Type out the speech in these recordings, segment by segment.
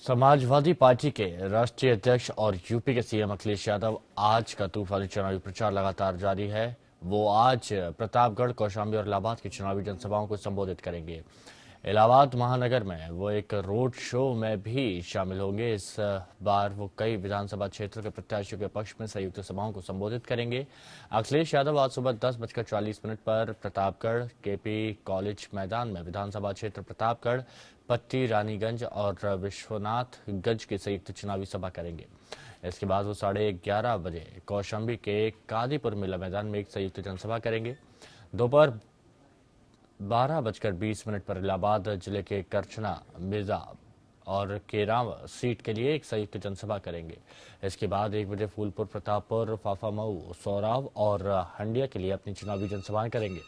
Samajwadi party के राष्ट्रीय अध्यक्ष और यूपी के सीएम अखिलेश यादव आज का तूफानी चुनावी प्रचार लगातार जारी है। वो आज प्रतापगढ़, कौशाम्बी और इलाहाबाद की चुनावी जनसभाओं को संबोधित करेंगे। इलाहाबाद महानगर में वो एक रोड शो में भी शामिल होंगे। इस बार वो कई विधानसभा क्षेत्रों के प्रत्याशियों के पक्ष में संयुक्त सभाओं को संबोधित करेंगे। अखिलेश यादव आज सुबह 10:40 पर प्रतापगढ़ केपी कॉलेज मैदान में विधानसभा क्षेत्र प्रतापगढ़, पट्टी, रानीगंज और विश्वनाथगंज की संयुक्त चुनावी सभा करेंगे। इसके बाद वो 11:30 बजे कौशाम्बी के कादीपुर मेला मैदान में एक संयुक्त जनसभा करेंगे। दोपहर 12:20 पर इलाहाबाद जिले के करछना, मिर्जा और केराव सीट के लिए एक संयुक्त जनसभा करेंगे। इसके बाद 1 बजे फूलपुर, प्रतापपुर, फाफामऊ, सौराव और हंडिया के लिए अपनी चुनावी जनसभाएं करेंगे।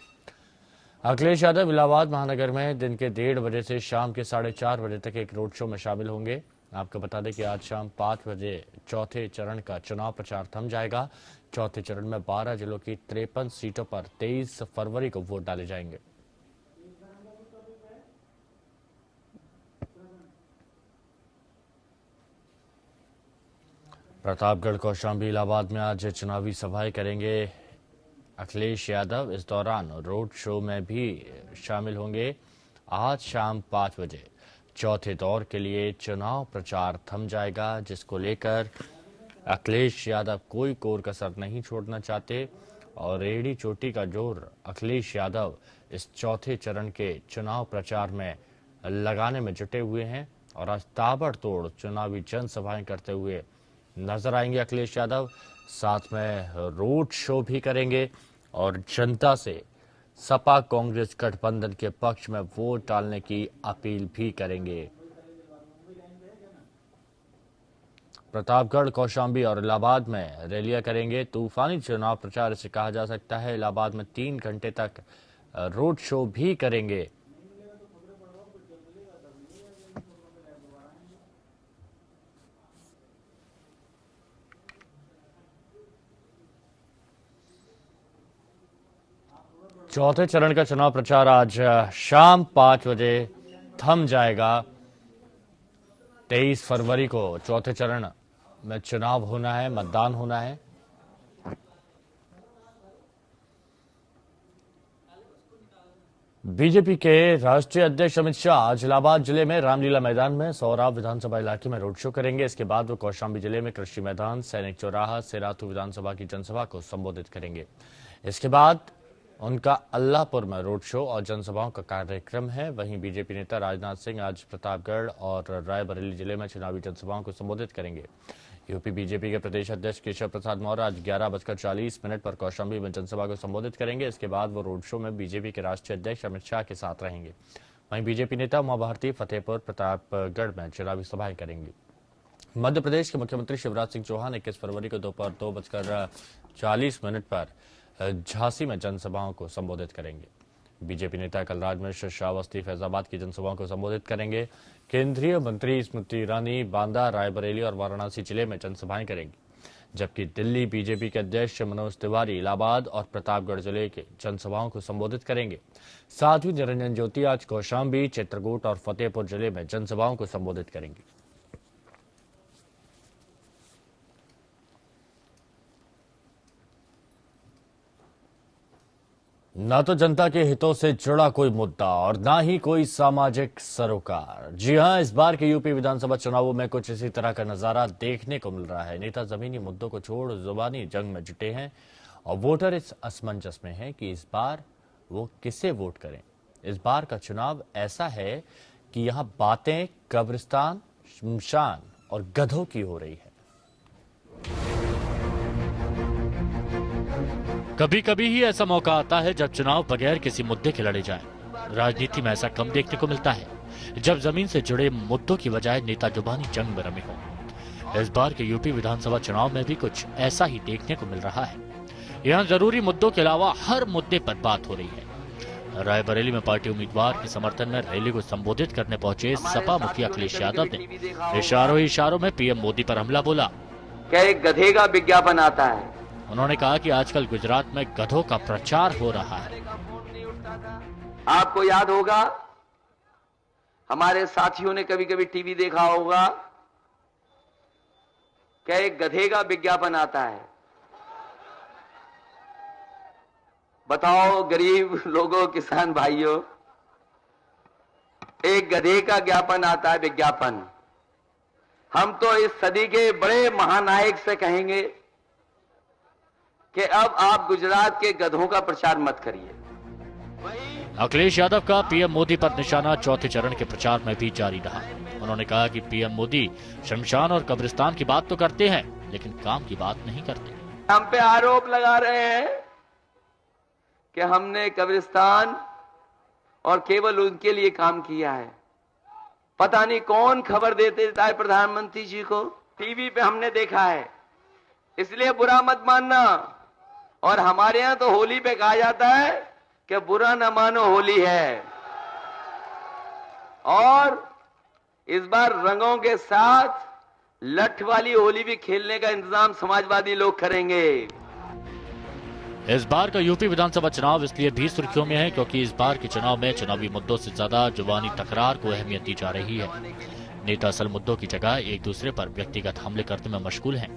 अखिलेश यादव इलाहाबाद महानगर में दिन के 1:30 बजे से शाम के 4:30 बजे तक एक रोड शो में शामिल होंगे। आपको बता दें कि आज शाम 5 बजे चौथे चरण का चुनाव प्रचार थम जाएगा। चौथे चरण में 12 जिलों की 53 सीटों पर 23 फरवरी को वोट डाले जाएंगे। प्रतापगढ़, कौशाम्बी, इलाहाबाद में आज चुनावी सभाएं करेंगे अखिलेश यादव। इस दौरान रोड शो में भी शामिल होंगे। आज शाम 5 बजे चौथे दौर के लिए चुनाव प्रचार थम जाएगा, जिसको लेकर अखिलेश यादव कोई कोर कसर नहीं छोड़ना चाहते और रेहड़ी चोटी का जोर अखिलेश यादव इस चौथे चरण के चुनाव प्रचार में लगाने में जुटे हुए हैं और आज ताबड़तोड़ चुनावी जनसभाएं करते हुए नजर आएंगे अखिलेश यादव। साथ में रोड शो भी करेंगे और जनता से सपा कांग्रेस गठबंधन के पक्ष में वोट डालने की अपील भी करेंगे। प्रतापगढ़, कौशाम्बी और इलाहाबाद में रैलियां करेंगे। तूफानी चुनाव प्रचार इसे कहा जा सकता है। इलाहाबाद में 3 घंटे तक रोड शो भी करेंगे। चौथे चरण का चुनाव प्रचार आज शाम 5 बजे थम जाएगा। 23 फरवरी को चौथे चरण में चुनाव होना है, मतदान होना है। बीजेपी के राष्ट्रीय अध्यक्ष अमित शाह आज इलाहाबाद जिले में रामलीला मैदान में सौराव विधानसभा इलाके में रोड शो करेंगे। इसके बाद वो कौशाम्बी जिले में कृषि मैदान, सैनिक चौराहा, सेरातू विधानसभा की जनसभा को संबोधित करेंगे। इसके बाद उनका अल्लाहपुर में रोड शो और जनसभाओं का कार्यक्रम है। वहीं बीजेपी नेता राजनाथ सिंह आज प्रतापगढ़ और रायबरेली जिले में चुनावी जनसभाओं को संबोधित करेंगे। यूपी बीजेपी के प्रदेश अध्यक्ष केशव प्रसाद मौर्य आज 11:40 पर कौशाम्बी में जनसभा को संबोधित करेंगे। इसके बाद वो रोड शो में बीजेपी के राष्ट्रीय अध्यक्ष अमित शाह के साथ रहेंगे। वहीं बीजेपी नेता उमा भारती फतेहपुर, प्रतापगढ़ में चुनावी सभाएं करेंगी। मध्य प्रदेश के मुख्यमंत्री शिवराज सिंह चौहान 21 फरवरी को दोपहर 2:40 पर झांसी में जनसभाओं को संबोधित करेंगे। बीजेपी नेता कलराज मिश्र श्रावस्ती, फैजाबाद की जनसभाओं को संबोधित करेंगे। केंद्रीय मंत्री स्मृति ईरानी बांदा, रायबरेली और वाराणसी जिले में जनसभाएं करेंगी। जबकि दिल्ली बीजेपी के अध्यक्ष मनोज तिवारी इलाहाबाद और प्रतापगढ़ जिले के जनसभाओं को संबोधित करेंगे। साथ ही निरंजन ज्योति आज कौशाम्बी, चित्रकूट और फतेहपुर जिले में जनसभाओं को संबोधित करेंगे। न तो जनता के हितों से जुड़ा कोई मुद्दा और ना ही कोई सामाजिक सरोकार। जी हां, इस बार के यूपी विधानसभा चुनावों में कुछ इसी तरह का नजारा देखने को मिल रहा है। नेता जमीनी मुद्दों को छोड़ जुबानी जंग में जुटे हैं और वोटर इस असमंजस में है कि इस बार वो किसे वोट करें। इस बार का चुनाव ऐसा है कि यहां बातें कब्रिस्तान, शमशान और गधों की हो रही है। कभी कभी ही ऐसा मौका आता है जब चुनाव बगैर किसी मुद्दे के लड़े जाएं। राजनीति में ऐसा कम देखने को मिलता है जब जमीन से जुड़े मुद्दों की बजाय नेता जुबानी जंग में रमे हों। इस बार के यूपी विधानसभा चुनाव में भी कुछ ऐसा ही देखने को मिल रहा है। यहाँ जरूरी मुद्दों के अलावा हर मुद्दे पर बात हो रही है। रायबरेली में पार्टी उम्मीदवार के समर्थन में रैली को संबोधित करने पहुंचे सपा मुखिया अखिलेश यादव ने इशारों में पीएम मोदी पर हमला बोला। क्या एक गधे का विज्ञापन आता है? उन्होंने कहा कि आजकल गुजरात में गधों का प्रचार हो रहा है। आपको याद होगा, हमारे साथियों ने कभी कभी टीवी देखा होगा, क्या एक गधे का विज्ञापन आता है? बताओ गरीब लोगों, किसान भाइयों, एक गधे का ज्ञापन आता है, विज्ञापन। हम तो इस सदी के बड़े महानायक से कहेंगे कि अब आप गुजरात के गधों का प्रचार मत करिए। अखिलेश यादव का पीएम मोदी पर निशाना चौथे चरण के प्रचार में भी जारी रहा। उन्होंने कहा कि पीएम मोदी शमशान और कब्रिस्तान की बात तो करते हैं, लेकिन काम की बात नहीं करते। हम पे आरोप लगा रहे हैं कि हमने कब्रिस्तान और केवल उनके लिए काम किया है। पता नहीं कौन खबर दे देता है प्रधानमंत्री जी को, टीवी पे हमने देखा है, इसलिए बुरा मत मानना। और हमारे यहां तो होली पे कहा जाता है कि बुरा न मानो होली है। और इस बार रंगों के साथ लठ वाली होली भी खेलने का इंतजाम समाजवादी लोग करेंगे। इस बार का यूपी विधानसभा चुनाव इसलिए भी सुर्खियों में है क्योंकि इस बार के चुनाव में चुनावी मुद्दों से ज्यादा जुबानी तकरार को अहमियत दी जा रही है। नेता असल मुद्दों की जगह एक दूसरे पर व्यक्तिगत हमले करने में मशगूल हैं।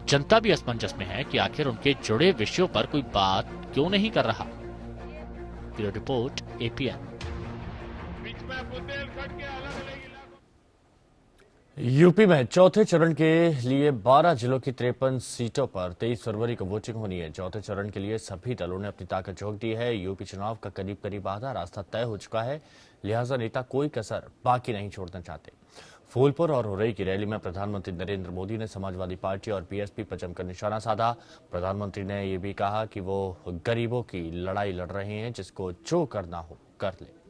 जनता भी असमंजस में है कि आखिर उनके जुड़े विषयों पर कोई बात क्यों नहीं कर रहा। Bureau report, APN. यूपी में चौथे चरण के लिए 12 जिलों की 53 सीटों पर 23 फरवरी को वोटिंग होनी है। चौथे चरण के लिए सभी दलों ने अपनी ताकत झोंक दी है। यूपी चुनाव का करीब करीब आधा रास्ता तय हो चुका है, लिहाजा नेता कोई कसर बाकी नहीं छोड़ना चाहते। फूलपुर और हुरई की रैली में प्रधानमंत्री नरेंद्र मोदी ने समाजवादी पार्टी और बीएसपी पर जमकर निशाना साधा। प्रधानमंत्री ने यह भी कहा कि वो गरीबों की लड़ाई लड़ रहे हैं, जिसको जो करना हो कर ले।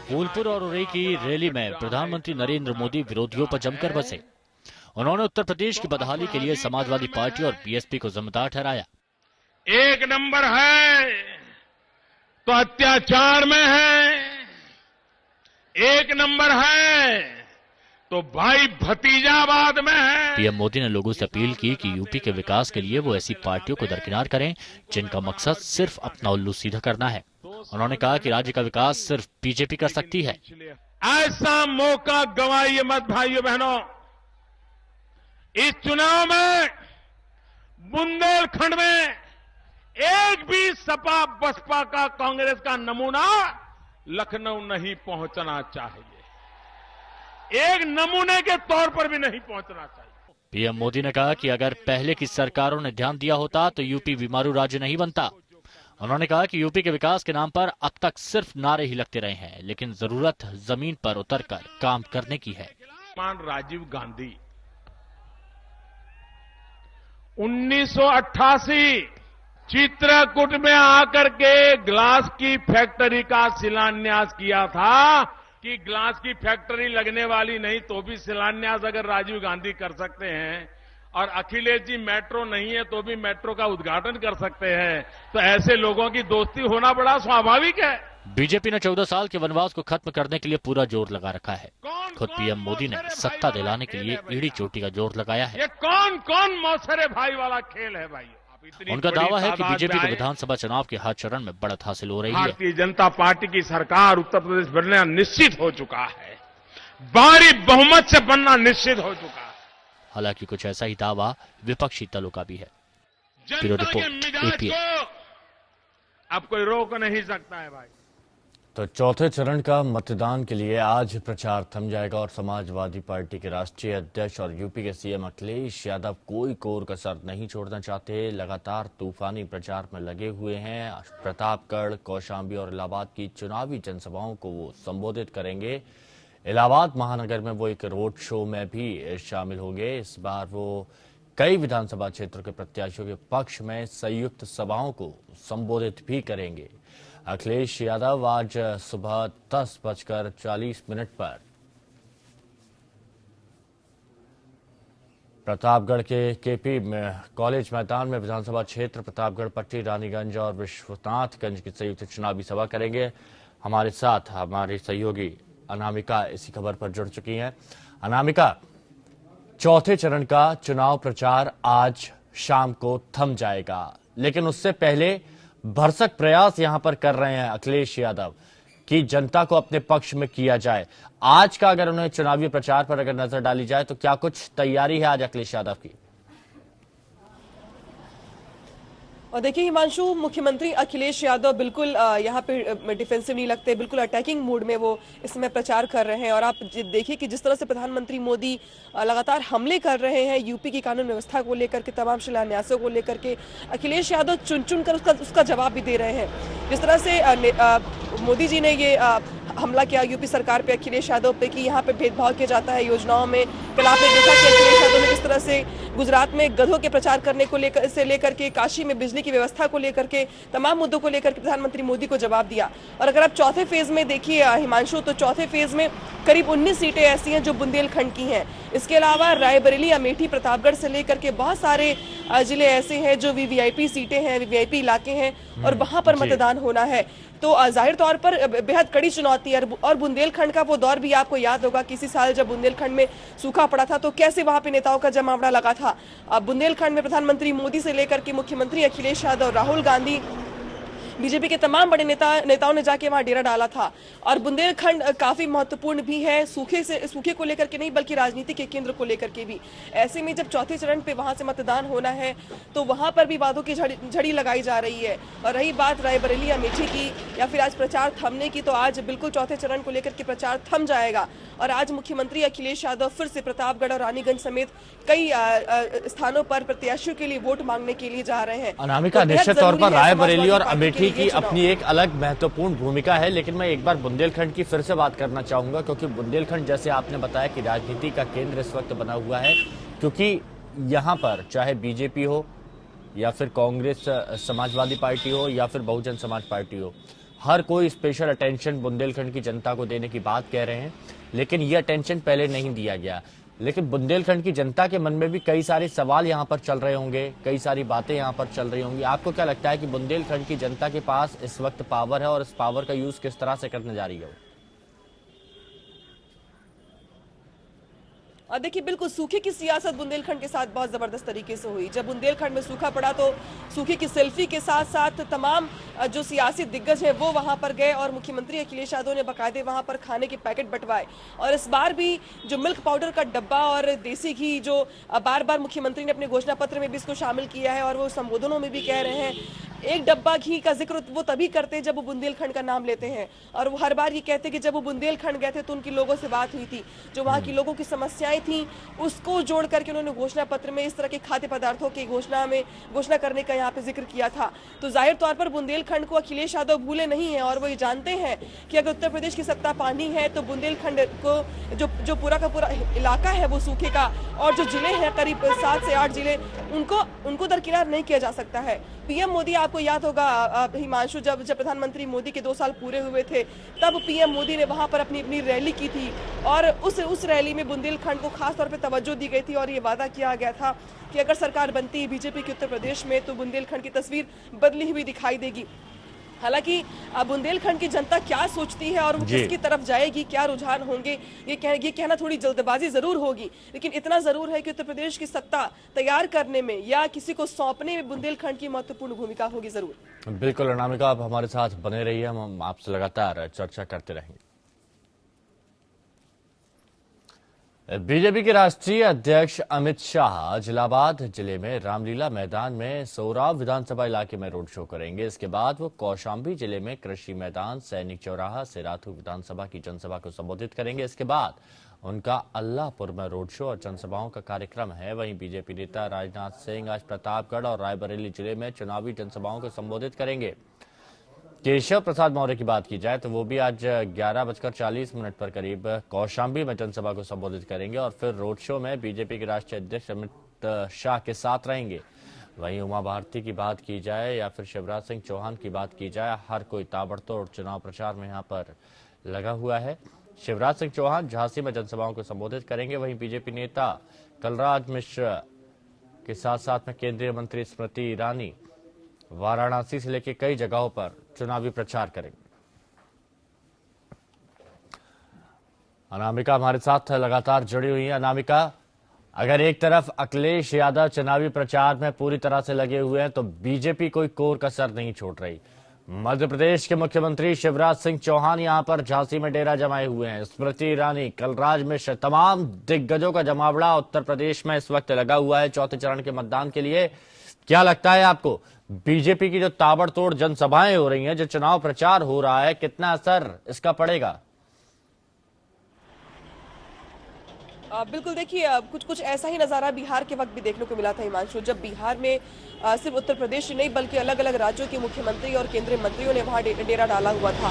फूलपुर और उरई की रैली में प्रधानमंत्री नरेंद्र मोदी विरोधियों पर जमकर बसे। उन्होंने उत्तर प्रदेश की बदहाली के लिए समाजवादी पार्टी और बीएसपी को जिम्मेदार ठहराया। एक नंबर है तो अत्याचार में है, एक नंबर है तो भाई भतीजावाद में है। पीएम मोदी ने लोगों से अपील की कि यूपी के विकास के लिए वो ऐसी पार्टियों को दरकिनार करें जिनका मकसद सिर्फ अपना उल्लू सीधा करना है। उन्होंने कहा कि राज्य का विकास सिर्फ बीजेपी कर सकती है। ऐसा मौका गंवाइए मत भाइयों बहनों। इस चुनाव में बुंदेलखंड में एक भी सपा बसपा का कांग्रेस का नमूना लखनऊ नहीं पहुंचना चाहिए, एक नमूने के तौर पर भी नहीं पहुंचना चाहिए। पीएम मोदी ने कहा कि अगर पहले की सरकारों ने ध्यान दिया होता तो यूपी बीमारू राज्य नहीं बनता। उन्होंने कहा कि यूपी के विकास के नाम पर अब तक सिर्फ नारे ही लगते रहे हैं, लेकिन जरूरत जमीन पर उतरकर काम करने की है। राजीव गांधी 1988 चित्रकूट में आकर के ग्लास की फैक्ट्री का शिलान्यास किया था कि ग्लास की फैक्ट्री लगने वाली नहीं तो भी शिलान्यास अगर राजीव गांधी कर सकते हैं और अखिलेश जी मेट्रो नहीं है तो भी मेट्रो का उद्घाटन कर सकते हैं, तो ऐसे लोगों की दोस्ती होना बड़ा स्वाभाविक है। बीजेपी ने 14 साल के वनवास को खत्म करने के लिए पूरा जोर लगा रखा है। खुद पीएम मोदी ने सत्ता दिलाने के लिए ईड़ी चोटी का जोर लगाया है। ये कौन कौन मौसरे भाई वाला खेल है भाई। उनका दावा है कि बीजेपी को विधानसभा चुनाव के हर चरण में बढ़त हासिल हो रही है। भारतीय जनता पार्टी की सरकार उत्तर प्रदेश बनना निश्चित हो चुका है, भारी बहुमत से बनना निश्चित हो चुका है। हालांकि कुछ ऐसा ही दावा विपक्षी दलों का भी है। ब्यूरो जनता के रिपोर्ट, मिजाज एपीएन। को अब कोई रोक नहीं सकता है भाई। तो चौथे चरण का मतदान के लिए आज प्रचार थम जाएगा और समाजवादी पार्टी के राष्ट्रीय अध्यक्ष और यूपी के सीएम अखिलेश यादव कोई कोर कसर नहीं छोड़ना चाहते। लगातार तूफानी प्रचार में लगे हुए हैं। प्रतापगढ़, कौशाम्बी और इलाहाबाद की चुनावी जनसभाओं को वो संबोधित करेंगे। इलाहाबाद महानगर में वो एक रोड शो में भी शामिल होंगे। इस बार वो कई विधानसभा क्षेत्रों के प्रत्याशियों के पक्ष में संयुक्त सभाओं को संबोधित भी करेंगे। अखिलेश यादव आज सुबह 10:40 पर प्रतापगढ़ के केपी कॉलेज मैदान में विधानसभा क्षेत्र प्रतापगढ़ पट्टी, रानीगंज और विश्वनाथगंज की संयुक्त चुनावी सभा करेंगे। हमारे साथ हमारी सहयोगी अनामिका इसी खबर पर जुड़ चुकी हैं। अनामिका, चौथे चरण का चुनाव प्रचार आज शाम को थम जाएगा, लेकिन उससे पहले भरसक प्रयास यहां पर कर रहे हैं अखिलेश यादव। कि जनता को अपने पक्ष में किया जाए। आज का अगर उन्हें चुनावी प्रचार पर अगर नजर डाली जाए तो क्या कुछ तैयारी है आज अखिलेश यादव की? और देखिए हिमांशु, मुख्यमंत्री अखिलेश यादव बिल्कुल यहाँ पे डिफेंसिव नहीं लगते, बिल्कुल अटैकिंग मूड में वो इस समय प्रचार कर रहे हैं। और आप देखिए कि जिस तरह से प्रधानमंत्री मोदी लगातार हमले कर रहे हैं यूपी की कानून व्यवस्था को लेकर के, तमाम शिलान्यासों को लेकर के, अखिलेश यादव चुन चुन कर उसका जवाब भी दे रहे हैं। जिस तरह से मोदी जी ने ये हमला किया यूपी सरकार पे, अखिलेश यादव पे, कि यहाँ पे भेदभाव किया जाता है योजनाओं में। कल आपने देखा कि अखिलेश यादव ने किस तरह से गुजरात में गधों के प्रचार करने को लेकर के, काशी में बिजली की व्यवस्था को लेकर के, तमाम मुद्दों को लेकर के प्रधानमंत्री मोदी को जवाब दिया। और अगर आप चौथे फेज में देखिए हिमांशु, तो चौथे फेज में करीब 19 सीटें ऐसी हैं जो बुंदेलखंड की हैं। इसके अलावा रायबरेली, अमेठी, प्रतापगढ़ से लेकर के बहुत सारे जिले ऐसे हैं जो वीवीआईपी सीटें हैं, वीवीआईपी इलाके हैं, और वहां पर मतदान होना है। तो जाहिर तौर पर बेहद कड़ी चुनौती है। और बुंदेलखंड का वो दौर भी आपको याद होगा, किसी साल जब बुंदेलखंड में सूखा पड़ा था तो कैसे वहां पे नेताओं का जमावड़ा लगा था। बुंदेलखंड में प्रधानमंत्री मोदी से लेकर के मुख्यमंत्री अखिलेश यादव, राहुल गांधी, बीजेपी के तमाम बड़े नेताओं ने जाके वहां डेरा डाला था। और बुंदेलखंड काफी महत्वपूर्ण भी है, सूखे को लेकर के नहीं बल्कि राजनीति के केंद्र को लेकर के भी। ऐसे में जब चौथे चरण पे वहां से मतदान होना है तो वहां पर भी वादों की झड़ी लगाई जा रही है। और रही बात रायबरेली, अमेठी की या फिर आज प्रचार थमने की, तो आज बिल्कुल चौथे चरण को लेकर के प्रचार थम जाएगा। और आज मुख्यमंत्री अखिलेश यादव फिर से प्रतापगढ़ और रानीगंज समेत कई स्थानों पर प्रत्याशियों के लिए वोट मांगने के लिए जा रहे हैं। अनामिका, निश्चित तौर पर रायबरेली और अमेठी की अपनी एक अलग महत्वपूर्ण भूमिका है, लेकिन मैं एक बार बुंदेलखंड की फिर से बात करना चाहूंगा, क्योंकि बुंदेलखंड जैसे आपने बताया कि राजनीति का केंद्र इस वक्त बना हुआ है, क्योंकि यहाँ पर चाहे बीजेपी हो या फिर कांग्रेस समाजवादी पार्टी हो या फिर बहुजन समाज पार्टी हो, हर कोई स्पेशल अटेंशन बुंदेलखंड की जनता को देने की बात कह रहे हैं, लेकिन ये अटेंशन पहले नहीं दिया गया। लेकिन बुंदेलखंड की जनता के मन में भी कई सारे सवाल यहाँ पर चल रहे होंगे, कई सारी बातें यहाँ पर चल रही होंगी। आपको क्या लगता है कि बुंदेलखंड की जनता के पास इस वक्त पावर है और इस पावर का यूज किस तरह से करने जा रही है? और देखिए बिल्कुल सूखे की सियासत बुंदेलखंड के साथ बहुत जबरदस्त तरीके से हुई। जब बुंदेलखंड में सूखा पड़ा तो सूखे की सेल्फी के साथ साथ तमाम जो सियासी दिग्गज हैं वो वहां पर गए और मुख्यमंत्री अखिलेश यादव ने बाकायदे वहां पर खाने के पैकेट बंटवाए। और इस बार भी जो मिल्क पाउडर का डब्बा और देसी घी, जो बार बार मुख्यमंत्री ने अपने घोषणा पत्र में भी इसको शामिल किया है और वो संबोधनों में भी कह रहे हैं, एक डब्बा घी का जिक्र वो तभी करते हैं जब वो बुंदेलखंड का नाम लेते हैं। और वो हर बार ये कहते हैं कि जब वो बुंदेलखंड गए थे तो उनकी लोगों से बात हुई थी, जो वहाँ की लोगों की समस्याएं थी उसको जोड़ करके उन्होंने घोषणा पत्र में इस तरह के खाद्य पदार्थों की घोषणा करने का यहाँ पे जिक्र किया था। तो जाहिर तौर पर बुंदेलखंड को अखिलेश यादव भूले नहीं है और वो ये जानते हैं कि अगर उत्तर प्रदेश की सत्ता पानी है तो बुंदेलखंड को जो पूरा का पूरा इलाका है वो सूखे का, और जो जिले हैं करीब 7 से 8 जिले, उनको दरकिनार नहीं किया जा सकता है। पीएम मोदी, आपको याद होगा हिमांशु, जब प्रधानमंत्री मोदी के 2 साल पूरे हुए थे तब पीएम मोदी ने वहां पर अपनी रैली की थी और उस रैली में बुंदेलखंड को खास तौर पे तवज्जो दी गई थी और ये वादा किया गया था कि अगर सरकार बनती है बीजेपी की उत्तर प्रदेश में तो बुंदेलखंड की तस्वीर बदली हुई दिखाई देगी। हालांकि बुंदेलखंड की जनता क्या सोचती है और वो किसकी तरफ जाएगी, क्या रुझान होंगे, ये कहना थोड़ी जल्दबाजी जरूर होगी, लेकिन इतना जरूर है कि उत्तर प्रदेश की सत्ता तैयार करने में या किसी को सौंपने में बुंदेलखंड की महत्वपूर्ण भूमिका होगी जरूर। बिल्कुल अनामिका, आप हमारे साथ बने रहिए, हम आपसे लगातार चर्चा करते रहेंगे। बीजेपी के राष्ट्रीय अध्यक्ष अमित शाह इलाहाबाद जिले में रामलीला मैदान में सोराव विधानसभा इलाके में रोड शो करेंगे। इसके बाद वो कौशाम्बी जिले में कृषि मैदान, सैनिक चौराहा, सेराथू विधानसभा की जनसभा को संबोधित करेंगे। इसके बाद उनका अल्लाहपुर में रोड शो और जनसभाओं का कार्यक्रम है। वहीं बीजेपी नेता राजनाथ सिंह आज प्रतापगढ़ और रायबरेली जिले में चुनावी जनसभाओं को संबोधित करेंगे। केशव प्रसाद मौर्य की बात की जाए तो वो भी आज 11:40 पर करीब कौशाम्बी में जनसभा को संबोधित करेंगे और फिर रोड शो में बीजेपी के राष्ट्रीय अध्यक्ष अमित शाह के साथ रहेंगे। वहीं उमा भारती की बात की जाए या फिर शिवराज सिंह चौहान की बात की जाए, हर कोई ताबड़तोड़ चुनाव प्रचार में यहाँ पर लगा हुआ है। शिवराज सिंह चौहान झांसी में जनसभाओं को संबोधित करेंगे। वहीं बीजेपी नेता कलराज मिश्र के साथ साथ में केंद्रीय मंत्री स्मृति ईरानी वाराणसी से लेकर कई जगहों पर चुनावी प्रचार करेंगे। अनामिका हमारे साथ लगातार जुड़ी हुई है। अनामिका, अगर एक तरफ अखिलेश यादव चुनावी प्रचार में पूरी तरह से लगे हुए हैं तो बीजेपी कोई कोर कसर नहीं छोड़ रही। मध्य प्रदेश के मुख्यमंत्री शिवराज सिंह चौहान यहां पर झांसी में डेरा जमाए हुए हैं। स्मृति ईरानी, कलराज मिश्र, तमाम दिग्गजों का जमावड़ा उत्तर प्रदेश में इस वक्त लगा हुआ है चौथे चरण के मतदान के लिए। क्या लगता है आपको, बीजेपी की जो ताबड़तोड़ जनसभाएं हो रही हैं, जो चुनाव प्रचार हो रहा है, कितना असर इसका पड़ेगा? बिल्कुल, देखिए कुछ ऐसा ही नज़ारा बिहार के वक्त भी देखने को मिला था हिमांशु, जब बिहार में सिर्फ उत्तर प्रदेश ही नहीं बल्कि अलग अलग राज्यों के मुख्यमंत्री और केंद्रीय मंत्रियों ने वहां डेरा डाला हुआ था।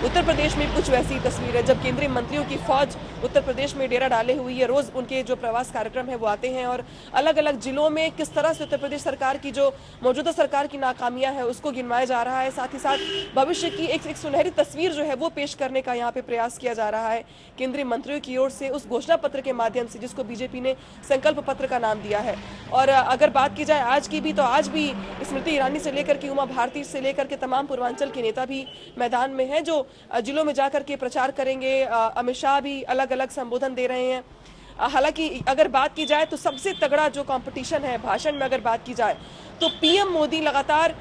उत्तर प्रदेश में कुछ वैसी तस्वीर है जब केंद्रीय मंत्रियों की फौज उत्तर प्रदेश में डेरा डाले हुई है। रोज उनके जो प्रवास कार्यक्रम है वो आते हैं और अलग अलग जिलों में किस तरह से उत्तर प्रदेश सरकार की जो मौजूदा सरकार की नाकामियां है उसको गिनवाया जा रहा है। साथ ही साथ भविष्य की एक सुनहरी तस्वीर जो है वो पेश करने का यहाँ पे प्रयास किया जा रहा है केंद्रीय मंत्रियों की ओर से उस घोषणा पत्र के माध्यम से, जिसको बीजेपी ने संकल्प पत्र का नाम दिया है। और अगर बात की जाए आज की भी, तो आज भी स्मृति ईरानी से लेकर के उमा भारती से लेकर के तमाम पूर्वांचल के नेता भी मैदान में हैं, जो जिलों में जाकर के प्रचार करेंगे। अमित शाह भी अलग अलग संबोधन दे रहे हैं। हालांकि अगर बात की जाए तो सबसे तगड़ा जो कंपटीशन है भाषण में, अगर बात की जाए तो पीएम मोदी लगातार,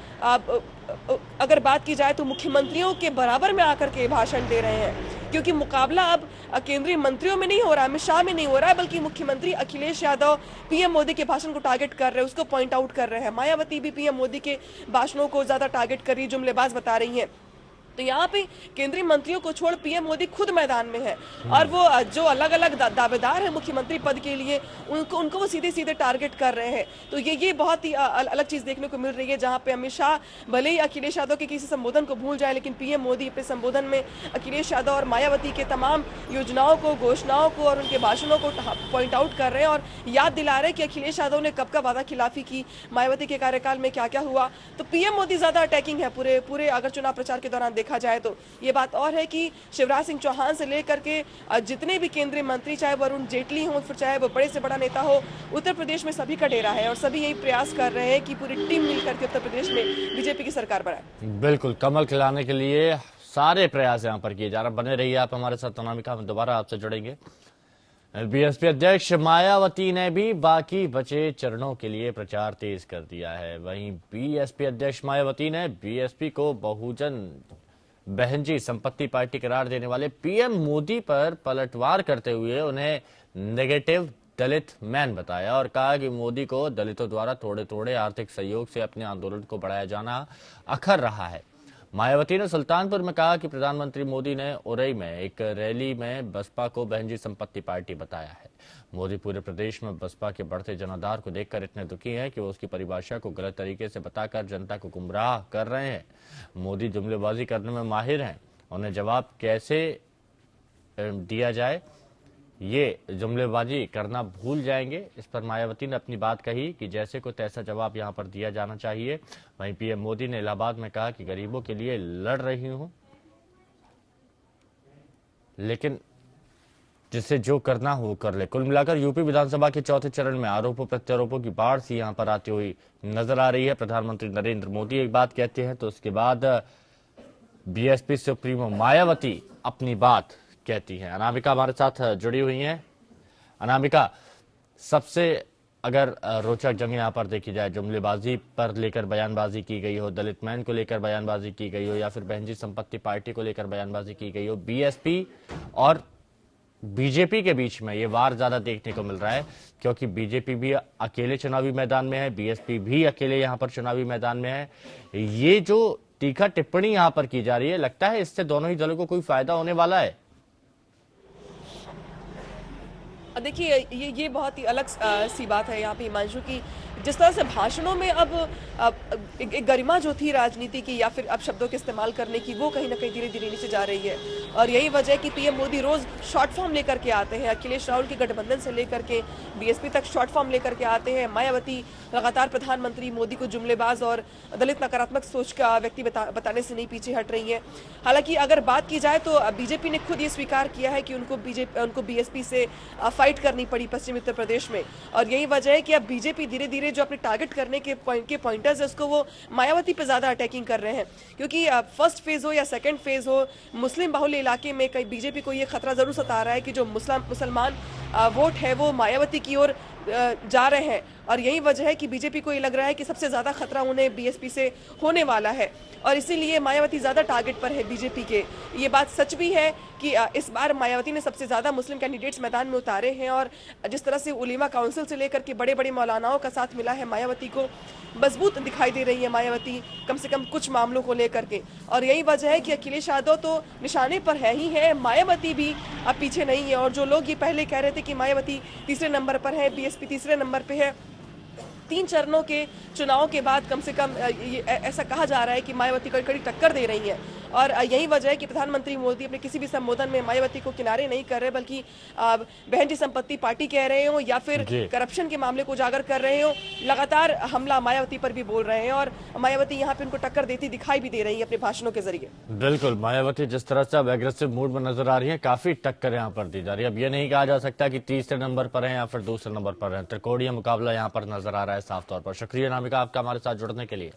अगर बात की जाए तो मुख्यमंत्रियों के बराबर में आकर के भाषण दे रहे हैं, क्योंकि मुकाबला अब केंद्रीय मंत्रियों में नहीं हो रहा है, अमित शाह में नहीं हो रहा है, बल्कि मुख्यमंत्री अखिलेश यादव पीएम मोदी के भाषण को टारगेट कर रहे हैं, उसको पॉइंट आउट कर रहे हैं। मायावती भी पीएम मोदी के भाषणों को ज्यादा टारगेट कर रही, जुमलेबाज बता रही हैं। तो यहाँ पे केंद्रीय मंत्रियों को छोड़ पीएम मोदी खुद मैदान में है और वो जो अलग अलग दावेदार है मुख्यमंत्री पद के लिए उनको वो सीधे सीधे टारगेट कर रहे हैं। तो ये बहुत ही अलग चीज देखने को मिल रही है, जहाँ पे अमित शाह भले ही अखिलेश यादव के किसी संबोधन को भूल जाए, लेकिन पीएम मोदी अपने संबोधन में अखिलेश यादव और मायावती के तमाम योजनाओं को, घोषणाओं को और उनके भाषणों को पॉइंट आउट कर रहे हैं और याद दिला रहे हैं कि अखिलेश यादव ने कब कब वादा खिलाफी की, मायावती के कार्यकाल में क्या क्या हुआ। तो पीएम मोदी ज्यादा अटैकिंग है पूरे अगर चुनाव प्रचार के दौरान देखा जाए तो। ये बात और है कि शिवराज सिंह चौहान से लेकर के जितने भी केंद्रीय मंत्री, चाहे वो अरुण जेटली हो, फिर चाहे वो बड़े से बड़ा नेता हो, उत्तर प्रदेश में सभी का डेरा है और सभी यही प्रयास कर रहे हैं कि पूरी टीम मिलकर के उत्तर प्रदेश में बीजेपी की सरकार बनाए। बिल्कुल, कमल खिलाने के लिए सारे प्रयास यहाँ पर किए जा रहे हैं। बने रहिए आप हमारे साथ। अनामिका, हम दोबारा आपसे जुड़ेंगे। बीएसपी अध्यक्ष मायावती ने भी बाकी बचे चरणों के लिए प्रचार तेज कर दिया है। वहीं बीएसपी अध्यक्ष मायावती ने बीएसपी को बहुजन बहनजी संपत्ति पार्टी करार देने वाले पीएम मोदी पर पलटवार करते हुए उन्हें नेगेटिव दलित मैन बताया और कहा कि मोदी को दलितों द्वारा थोड़े थोड़े आर्थिक सहयोग से अपने आंदोलन को बढ़ाया जाना अखर रहा है। मायावती ने सुल्तानपुर में कहा कि प्रधानमंत्री मोदी ने उरई में एक रैली में बसपा को बहनजी संपत्ति पार्टी बताया है। मोदी पूरे प्रदेश में बसपा के बढ़ते जनाधार को देखकर इतने दुखी हैं कि वो उसकी परिभाषा को गलत तरीके से बताकर जनता को गुमराह कर रहे हैं। मोदी जुमलेबाजी करने में माहिर हैं, उन्हें जवाब कैसे दिया जाए, ये जुमलेबाजी करना भूल जाएंगे। इस पर मायावती ने अपनी बात कही कि जैसे को तैसा जवाब यहां पर दिया जाना चाहिए। वहीं पीएम मोदी ने इलाहाबाद में कहा कि गरीबों के लिए लड़ रही हूं, लेकिन जिससे जो करना हो वो कर ले। कुल मिलाकर यूपी विधानसभा के चौथे चरण में आरोपों प्रत्यारोपों की बाढ़ सी यहां पर आती हुई नजर आ रही है। प्रधानमंत्री नरेंद्र मोदी एक बात कहते हैं तो उसके बाद बीएसपी सुप्रीमो मायावती अपनी बात कहती हैं। अनामिका हमारे साथ जुड़ी हुई हैं। अनामिका, सबसे अगर रोचक जंग यहाँ पर देखी जाए, जुमलेबाजी पर लेकर बयानबाजी की गई हो, दलित मैन को लेकर बयानबाजी की गई हो, या फिर बहनजी संपत्ति पार्टी को लेकर बयानबाजी की गई हो, बीएसपी और बीजेपी के बीच में ये वार ज्यादा देखने को मिल रहा है, क्योंकि बीजेपी भी अकेले चुनावी मैदान में है, बीएसपी भी अकेले यहाँ पर चुनावी मैदान में है। ये जो तीखा टिप्पणी यहाँ पर की जा रही है, लगता है इससे दोनों ही दलों को कोई फायदा होने वाला है? देखिए ये बहुत ही अलग सी बात है यहाँ पे हिमांशु की, जिस तरह से भाषणों में अब एक गरिमा जो थी राजनीति की या फिर अब शब्दों के इस्तेमाल करने की, वो कहीं ना कहीं धीरे धीरे नीचे जा रही है। और यही वजह है कि पीएम मोदी रोज शॉर्ट फॉर्म लेकर के आते हैं, अखिलेश राहुल के गठबंधन से लेकर के बीएसपी तक शॉर्ट फॉर्म लेकर के आते हैं। मायावती लगातार प्रधानमंत्री मोदी को जुमलेबाज और दलित नकारात्मक सोच का व्यक्ति बताने से नहीं पीछे हट रही है। हालांकि अगर बात की जाए तो बीजेपी ने खुद ये स्वीकार किया है कि उनको बीएसपी से फाइट करनी पड़ी पश्चिमी उत्तर प्रदेश में, और यही वजह है कि अब बीजेपी धीरे धीरे जो अपने टारगेट करने के पॉइंटर्स है उसको वो मायावती पे ज्यादा अटैकिंग कर रहे हैं। क्योंकि फर्स्ट फेज हो या सेकंड फेज हो, मुस्लिम बाहुल्य इलाके में कई बीजेपी को ये खतरा जरूर सता रहा है कि जो मुसलमान वोट है वो मायावती की ओर जा रहे हैं और यही वजह है कि बीजेपी को ये लग रहा है कि सबसे ज्यादा खतरा उन्हें बीएसपी से होने वाला है और इसीलिए मायावती ज्यादा टारगेट पर है बीजेपी के। ये बात सच भी है कि इस बार मायावती ने सबसे ज्यादा मुस्लिम कैंडिडेट्स मैदान में उतारे हैं और जिस तरह से उलेमा काउंसिल से लेकर के बड़े बड़े मौलानाओं का साथ मिला है मायावती को, मजबूत दिखाई दे रही है मायावती कम से कम कुछ मामलों को लेकर के। और यही वजह है कि अखिलेश यादव तो निशाने पर है ही है, मायावती भी अब पीछे नहीं है। और जो लोग ये पहले कह रहे थे कि मायावती तीसरे नंबर पर है, बीएसपी तीसरे नंबर पे है, 3 चरणों के चुनाव के बाद कम से कम ऐसा कहा जा रहा है कि मायावती को कड़ी टक्कर दे रही है। और यही वजह है कि प्रधानमंत्री मोदी अपने किसी भी संबोधन में मायावती को किनारे नहीं कर रहे, बल्कि बहन की संपत्ति पार्टी कह रहे हो या फिर करप्शन के मामले को उजागर कर रहे हो, लगातार हमला मायावती पर भी बोल रहे हैं और मायावती यहाँ पे उनको टक्कर देती दिखाई भी दे रही है अपने भाषणों के जरिए। बिल्कुल, मायावती जिस तरह से अब एग्रेसिव मूड में नजर आ रही है, काफी टक्कर यहाँ पर दी जा रही है। अब ये नहीं कहा जा सकता कि तीसरे नंबर पर है या फिर दूसरे नंबर पर है, त्रिकोणीय मुकाबला यहाँ पर नजर आ रहा है साफ तौर पर। शुक्रिया नामिका आपका हमारे साथ जुड़ने के लिए।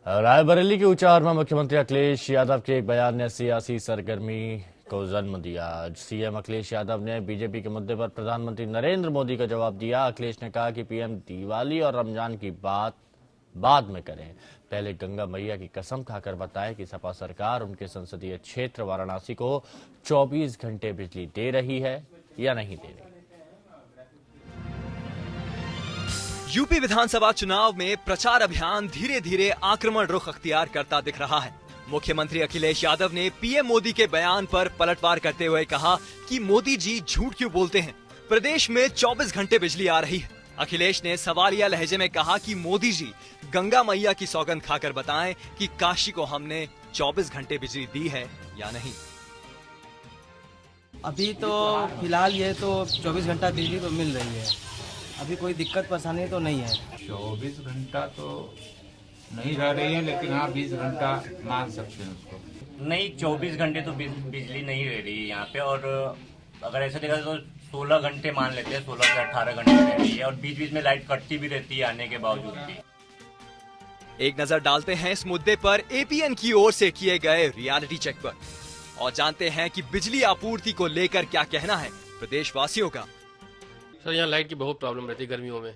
रायबरेली के ऊंचाहार में मुख्यमंत्री अखिलेश यादव के एक बयान ने सियासी सरगर्मी को जन्म दिया। सीएम अखिलेश यादव ने बीजेपी के मुद्दे पर प्रधानमंत्री नरेंद्र मोदी का जवाब दिया। अखिलेश ने कहा कि पीएम दिवाली और रमजान की बात बाद में करें, पहले गंगा मैया की कसम खाकर बताएं कि सपा सरकार उनके संसदीय क्षेत्र वाराणसी को 24 घंटे बिजली दे रही है या नहीं दे रही। यूपी विधानसभा चुनाव में प्रचार अभियान धीरे धीरे आक्रमण रुख अख्तियार करता दिख रहा है। मुख्यमंत्री अखिलेश यादव ने पीएम मोदी के बयान पर पलटवार करते हुए कहा कि मोदी जी झूठ क्यों बोलते हैं, प्रदेश में 24 घंटे बिजली आ रही है। अखिलेश ने सवालिया लहजे में कहा कि मोदी जी गंगा मैया की सौगंध खाकर बताएं कि काशी को हमने 24 घंटे बिजली दी है या नहीं। अभी तो फिलहाल ये तो 24 घंटा बिजली तो मिल रही है, अभी कोई दिक्कत परेशानी तो नहीं है। 24 घंटा तो नहीं रह रही है, लेकिन हाँ 20 घंटा मान सकते हैं उसको। नहीं, 24 घंटे तो बिजली नहीं रह रही है यहाँ पे, और अगर ऐसा देखा तो 16 घंटे मान लेते हैं, 16 से 18 घंटे रह रही है और बीच बीच में लाइट कटती भी रहती है आने के बावजूद भी। एक नजर डालते हैं इस मुद्दे पर एपीएन की ओर से किए गए रियलिटी चेक पर और जानते हैं कि बिजली आपूर्ति को लेकर क्या कहना है प्रदेशवासियों का। सर, यहाँ लाइट की बहुत प्रॉब्लम रहती है गर्मियों में,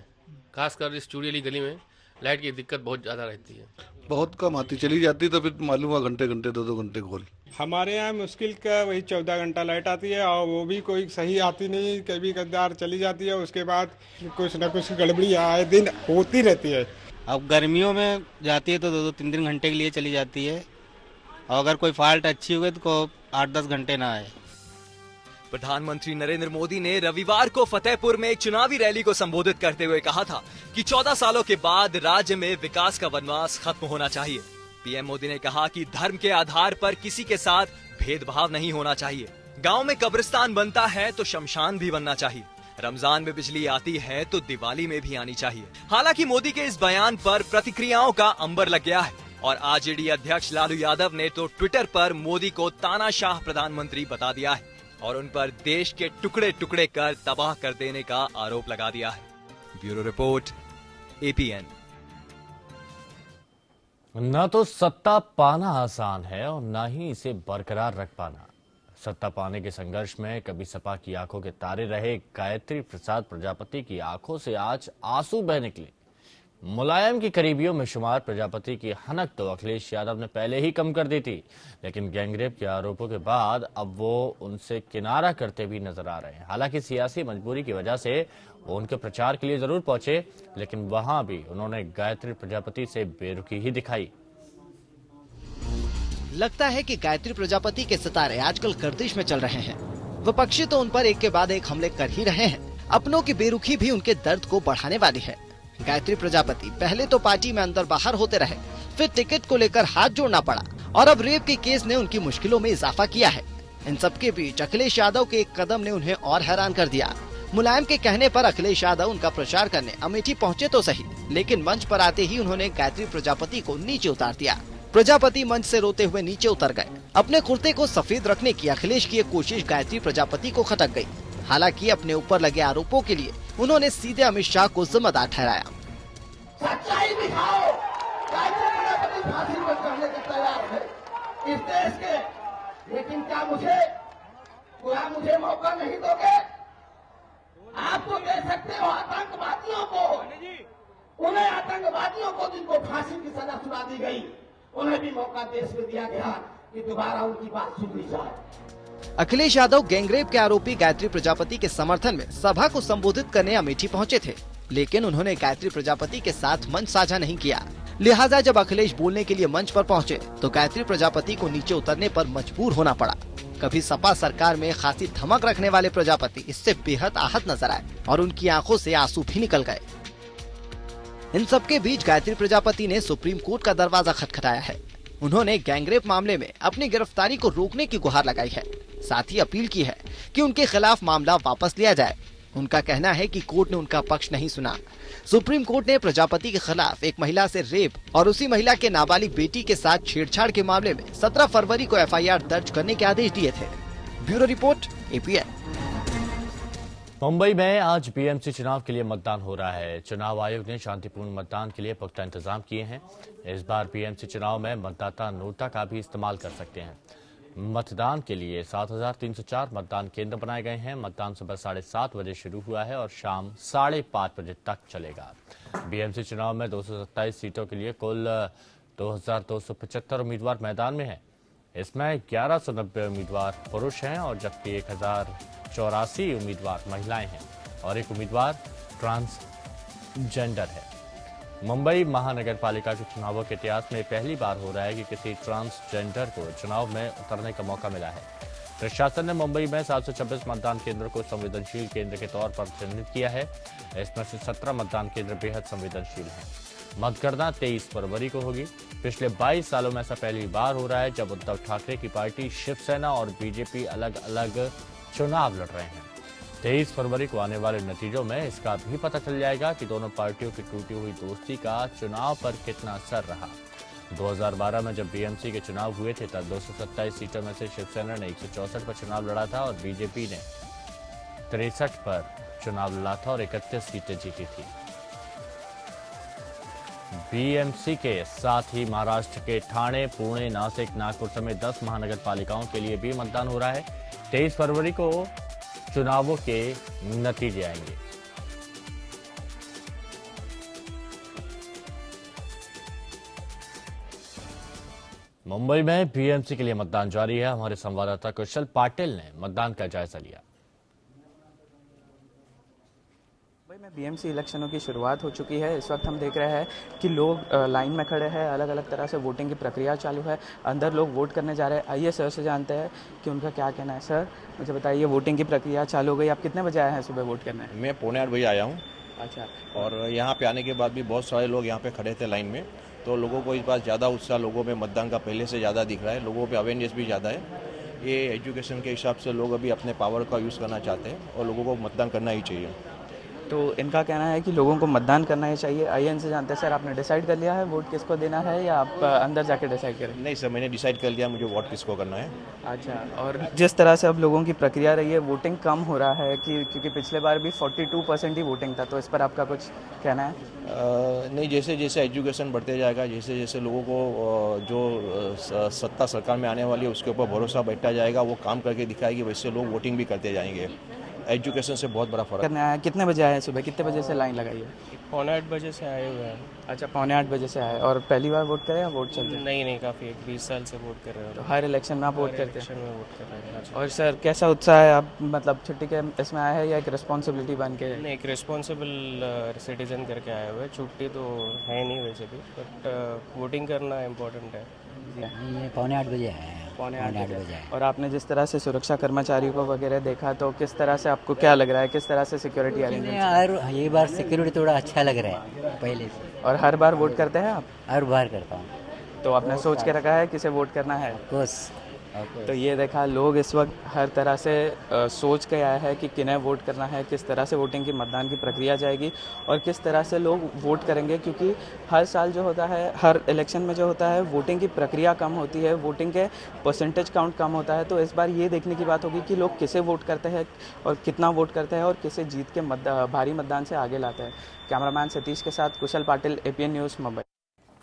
खासकर इस चूड़ी वाली गली में लाइट की दिक्कत बहुत ज्यादा रहती है। बहुत कम आती, चली जाती तो फिर मालूम हुआ घंटे घंटे 2-2 घंटे खोल। हमारे यहाँ मुश्किल का वही 14 घंटा लाइट आती है और वो भी कोई सही आती नहीं, कभी कदार चली जाती है, उसके बाद कुछ न कुछ गड़बड़ी आए दिन होती रहती है। अब गर्मियों में जाती है तो 2-3 घंटे के लिए चली जाती है और अगर कोई फॉल्ट अच्छी हो गई तो 8-10 घंटे ना आए। प्रधानमंत्री नरेंद्र मोदी ने रविवार को फतेहपुर में एक चुनावी रैली को संबोधित करते हुए कहा था कि 14 सालों के बाद राज्य में विकास का वनवास खत्म होना चाहिए। पीएम मोदी ने कहा कि धर्म के आधार पर किसी के साथ भेदभाव नहीं होना चाहिए। गांव में कब्रिस्तान बनता है तो शमशान भी बनना चाहिए। रमजान में बिजली आती है तो दिवाली में भी आनी चाहिए। हालांकि मोदी के इस बयान पर प्रतिक्रियाओं का अंबर लग गया है और आरजेडी अध्यक्ष लालू यादव ने तो ट्विटर पर मोदी को तानाशाह प्रधानमंत्री बता दिया है और उन पर देश के टुकड़े टुकड़े कर तबाह कर देने का आरोप लगा दिया है। Bureau report, APN. न तो सत्ता पाना आसान है और न ही इसे बरकरार रख पाना। सत्ता पाने के संघर्ष में कभी सपा की आंखों के तारे रहे गायत्री प्रसाद प्रजापति की आंखों से आज आंसू बह निकले। मुलायम की करीबियों में शुमार प्रजापति की हनक तो अखिलेश यादव ने पहले ही कम कर दी थी, लेकिन गैंगरेप के आरोपों के बाद अब वो उनसे किनारा करते भी नजर आ रहे हैं। हालांकि सियासी मजबूरी की वजह से वो उनके प्रचार के लिए जरूर पहुंचे, लेकिन वहां भी उन्होंने गायत्री प्रजापति से बेरुखी ही दिखाई। लगता है कि गायत्री प्रजापति के सितारे आजकल गर्दिश में चल रहे हैं। विपक्षी तो उन पर एक के बाद एक हमले कर ही रहे हैं। अपनों की बेरुखी भी उनके दर्द को बढ़ाने वाली है। गायत्री प्रजापति पहले तो पार्टी में अंदर बाहर होते रहे, फिर टिकट को लेकर हाथ जोड़ना पड़ा और अब रेप के केस ने उनकी मुश्किलों में इजाफा किया है। इन सबके बीच अखिलेश यादव के एक कदम ने उन्हें और हैरान कर दिया। मुलायम के कहने पर अखिलेश यादव उनका प्रचार करने अमेठी पहुंचे तो सही, लेकिन मंच पर आते ही उन्होंने गायत्री प्रजापति को नीचे उतार दिया। प्रजापति मंच से रोते हुए नीचे उतर गए। अपने कुर्ते को सफेद रखने की अखिलेश की एक कोशिश गायत्री प्रजापति को खटक गई। हालांकि अपने ऊपर लगे आरोपों के लिए उन्होंने सीधे अमित शाह को जिम्मेदार ठहराया। सच्चाई दिखाओ, गायत्री प्रजापति फांसी पर चढ़ने को तैयार है इस देश के, लेकिन क्या मुझे मौका नहीं दोगे? आप तो दे सकते हो आतंकवादियों को, उन्हें आतंकवादियों को जिनको फांसी की सजा सुना दी गई, उन्हें भी मौका देश में दिया गया कि दोबारा उनकी बात सुनी जाए। अखिलेश यादव गैंगरेप के आरोपी गायत्री प्रजापति के समर्थन में सभा को संबोधित करने अमेठी पहुंचे थे, लेकिन उन्होंने गायत्री प्रजापति के साथ मंच साझा नहीं किया। लिहाजा जब अखिलेश बोलने के लिए मंच पर पहुंचे तो गायत्री प्रजापति को नीचे उतरने पर मजबूर होना पड़ा। कभी सपा सरकार में खासी धमक रखने वाले प्रजापति इससे बेहद आहत नजर आए और उनकी आंखों से आंसू भी निकल गए। इन सबके बीच गायत्री प्रजापति ने सुप्रीम कोर्ट का दरवाजा खटखटाया है। उन्होंने गैंगरेप मामले में अपनी गिरफ्तारी को रोकने की गुहार लगाई है। साथ ही अपील की है कि उनके खिलाफ मामला वापस लिया जाए। उनका कहना है कि कोर्ट ने उनका पक्ष नहीं सुना। सुप्रीम कोर्ट ने प्रजापति के खिलाफ एक महिला से रेप और उसी महिला के नाबालिग बेटी के साथ छेड़छाड़ के मामले में 17 फरवरी को एफआईआर दर्ज करने के आदेश दिए थे। Bureau report, APN. मुंबई में आज बीएमसी चुनाव के लिए मतदान हो रहा है। चुनाव आयोग ने शांतिपूर्ण मतदान के लिए पुख्ता इंतजाम किए हैं। इस बार बीएमसी चुनाव में मतदाता नोटा का भी इस्तेमाल कर सकते हैं। मतदान के लिए 7,304 मतदान केंद्र बनाए गए हैं। मतदान सुबह 7:30 बजे शुरू हुआ है और शाम 5:30 बजे तक चलेगा। बीएमसी चुनाव में 227 सीटों के लिए कुल 2,275 उम्मीदवार मैदान में हैं। इसमें 1190 उम्मीदवार पुरुष हैं और जबकि 1,084 उम्मीदवार महिलाएं हैं और एक उम्मीदवार ट्रांसजेंडर है। मुंबई महानगर पालिका के चुनावों के इतिहास में पहली बार हो रहा है कि किसी ट्रांसजेंडर को चुनाव में उतरने का मौका मिला है। प्रशासन ने मुंबई में 726 मतदान केंद्रों को संवेदनशील केंद्र के तौर पर चिन्हित किया है। इसमें से 17 मतदान केंद्र बेहद संवेदनशील हैं। मतगणना 23 फरवरी को होगी। पिछले 22 सालों में ऐसा पहली बार हो रहा है जब उद्धव ठाकरे की पार्टी शिवसेना और बीजेपी अलग अलग चुनाव लड़ रहे हैं। 23 फरवरी को आने वाले नतीजों में इसका भी पता चल जाएगा कि दोनों पार्टियों की टूटी हुई दोस्ती का चुनाव पर कितना असर रहा। 2012 में जब बीएमसी के चुनाव हुए थे तब 227 सीटों में से शिवसेना ने 164 पर चुनाव लड़ा था और बीजेपी ने 63 पर चुनाव लड़ा था और 31 सीटें जीती थी। बीएमसी के साथ ही महाराष्ट्र के ठाणे, पुणे, नासिक, नागपुर समेत 10 महानगर पालिकाओं के लिए भी मतदान हो रहा है। 23 फरवरी को चुनावों के नतीजे आएंगे। मुंबई में बीएमसी के लिए मतदान जारी है। हमारे संवाददाता कुशल पाटिल ने मतदान का जायजा लिया। मुंबई में बीएमसी इलेक्शनों की शुरुआत हो चुकी है। इस वक्त हम देख रहे हैं कि लोग लाइन में खड़े हैं, अलग अलग तरह से वोटिंग की प्रक्रिया चालू है। अंदर लोग वोट करने जा रहे हैं। आइए सर से जानते हैं कि उनका क्या कहना है। सर मुझे बताइए, वोटिंग की प्रक्रिया चालू हो गई, आप कितने बजे आए हैं सुबह वोट करने? मैं 7:45 बजे आया हूँ। अच्छा। और यहाँ पे आने के बाद भी बहुत सारे लोग यहाँ पे खड़े थे लाइन में, तो लोगों को इस बार ज़्यादा उत्साह लोगों में मतदान का पहले से ज़्यादा दिख रहा है। लोगों पे अवेयरनेस भी ज़्यादा है। ये एजुकेशन के हिसाब से लोग अभी अपने पावर का यूज़ करना चाहते हैं और लोगों को मतदान करना ही चाहिए। तो इनका कहना है कि लोगों को मतदान करना ही चाहिए। आइए इनसे जानते हैं। सर आपने डिसाइड कर लिया है वोट किसको देना है या आप अंदर जाके डिसाइड करें? नहीं सर, मैंने डिसाइड कर लिया मुझे वोट किसको करना है। अच्छा। और जिस तरह से अब लोगों की प्रक्रिया रही है, वोटिंग कम हो रहा है कि क्योंकि पिछले बार भी 42% ही वोटिंग था, तो इस पर आपका कुछ कहना है? नहीं, जैसे जैसे एजुकेशन बढ़ते जाएगा, जैसे जैसे लोगों को जो सत्ता सरकार में आने वाली है उसके ऊपर भरोसा बैठता जाएगा, वो काम करके दिखाएगी, वैसे लोग वोटिंग भी करते जाएंगे। एजुकेशन से बहुत बड़ा फर्क करना है। कितने बजे आए सुबह, कितने बजे से लाइन लगाई है? 7:45 बजे से आए हुए हैं। अच्छा, 7:45 बजे से आए। और पहली बार वोट करें या वोट चल रहे हैं? नहीं, काफ़ी 20 साल से वोट कर रहे हो। तो हर इलेक्शन में आप वोट करते हैं? इलेक्शन में वोट कर रहे हैं। और सर कैसा उत्साह है? आप मतलब छुट्टी के इसमें आए हैं या एक रिस्पॉन्सिबिलिटी बन के? नहीं, एक रिस्पॉन्सिबल सिटीजन करके आए हुए। छुट्टी तो है नहीं वैसे भी, बट वोटिंग करना इम्पोर्टेंट है। ये 7:45 बजे आए हैं। 7:45 बजे। और आपने जिस तरह से सुरक्षा कर्मचारियों को वगैरह देखा, तो किस तरह से आपको क्या लग रहा है, किस तरह से सिक्योरिटी अरेंजमेंट? ये बार सिक्योरिटी थोड़ा अच्छा लग रहा है पहले से। और हर बार वोट करते हैं आप? हर बार करता हूँ। तो आपने सोच के रखा है किसे वोट करना है? तो ये देखा, लोग इस वक्त हर तरह से सोच के आया है कि किन्हें वोट करना है, किस तरह से वोटिंग की मतदान की प्रक्रिया जाएगी और किस तरह से लोग वोट करेंगे। क्योंकि हर साल जो होता है, हर इलेक्शन में जो होता है, वोटिंग की प्रक्रिया कम होती है, वोटिंग के परसेंटेज काउंट कम होता है। तो इस बार ये देखने की बात होगी कि लोग किसे वोट करते हैं और कितना वोट करते हैं और किसे जीत के भारी मतदान से आगे लाते हैं। कैमरामैन सतीश के साथ कुशल पाटिल, एपीएन न्यूज़, मुंबई।